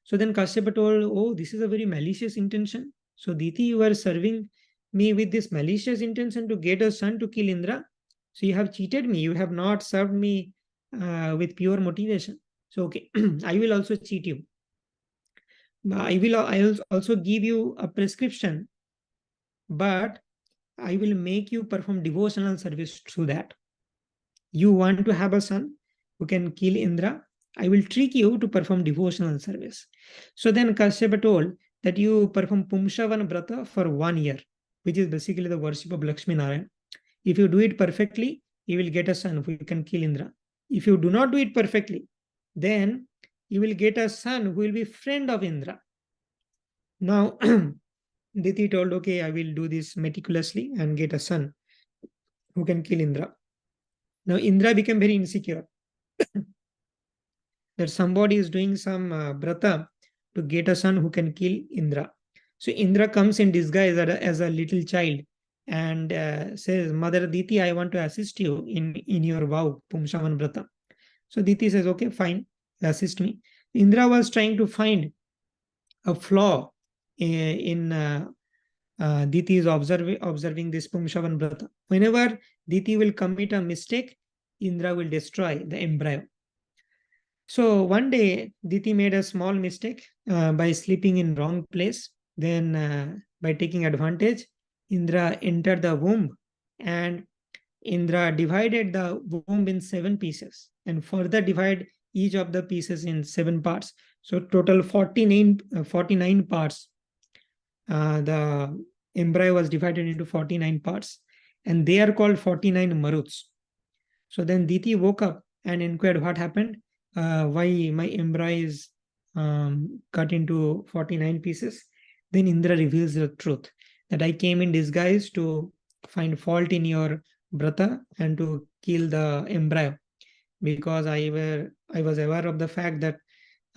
So then Kashyapa told, oh, this is a very malicious intention. So Diti, you are serving me with this malicious intention to get a son to kill Indra. So you have cheated me. You have not served me with pure motivation. So okay, I will also cheat you. I will also give you a prescription, but I will make you perform devotional service through that. You want to have a son who can kill Indra. I will trick you to perform devotional service. So then Kashyapa told that you perform Pumshavan Vrata for 1 year, which is basically the worship of Lakshmi Narayan. If you do it perfectly, you will get a son who can kill Indra. If you do not do it perfectly, then you will get a son who will be friend of Indra. Now, Diti told, okay, I will do this meticulously and get a son who can kill Indra. Now, Indra became very insecure that somebody is doing some brata to get a son who can kill Indra. So Indra comes in disguise as a little child and says, Mother Diti, I want to assist you in your vow, Pumshavan Brata. So Diti says, okay, fine, assist me. Indra was trying to find a flaw in Diti is observing this Pumshavan Brata. Whenever Diti will commit a mistake, Indra will destroy the embryo. So one day, Diti made a small mistake by sleeping in wrong place. Then by taking advantage, Indra entered the womb and Indra divided the womb in 7 pieces and further divide each of the pieces in 7 parts. So total 49 parts. The embryo was divided into 49 parts and they are called 49 maruts. So then Diti woke up and inquired what happened. Why my embryo is cut into 49 pieces. Then Indra reveals the truth that I came in disguise to find fault in your brata and to kill the embryo because I was aware of the fact that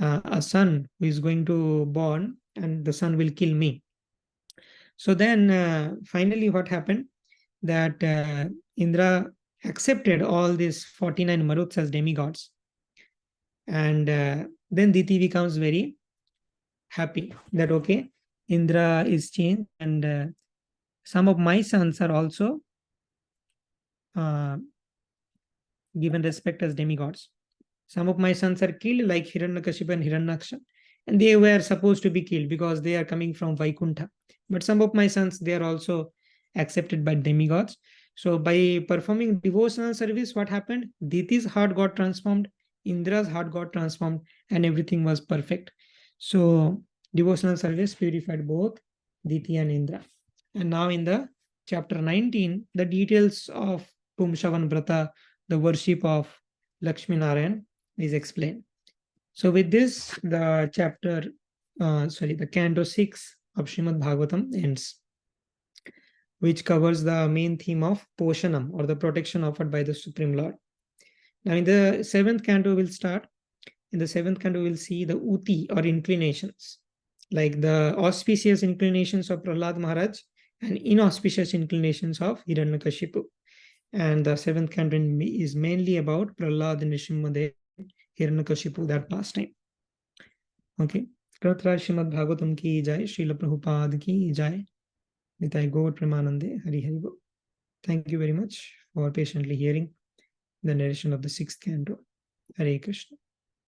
a son who is going to born and the son will kill me. So then finally what happened that Indra accepted all these 49 maruts as demigods. And then Diti becomes very happy that, okay, Indra is changed and some of my sons are also given respect as demigods. Some of my sons are killed like Hiranyakashipu and Hiranyaksha, and they were supposed to be killed because they are coming from Vaikuntha. But some of my sons, they are also accepted by demigods. So by performing devotional service, what happened? Diti's heart got transformed, Indra's heart got transformed, and everything was perfect. So devotional service purified both Diti and Indra. And now in the chapter 19, the details of Pumshavan Vrata, the worship of Lakshmi Narayan, is explained. So with this, the the Canto 6 of Srimad Bhagavatam ends, which covers the main theme of Poshanam, or the protection offered by the Supreme Lord. Now in the 7th canto we'll start. In the 7th canto we'll see the uti, or inclinations, like the auspicious inclinations of Prahlad Maharaj and inauspicious inclinations of Hiranyakashipu. And the 7th canto is mainly about Prahlad and Nrsimhadev, Hiranyakashipu, that pastime. Okay. Srimad Bhagavatam ki jai, Srila Prabhupada ki jai. Nitai Gaur Premanande, Hari Hari Bol. Thank you very much for patiently hearing the narration of the 6th canto. Hare Krishna.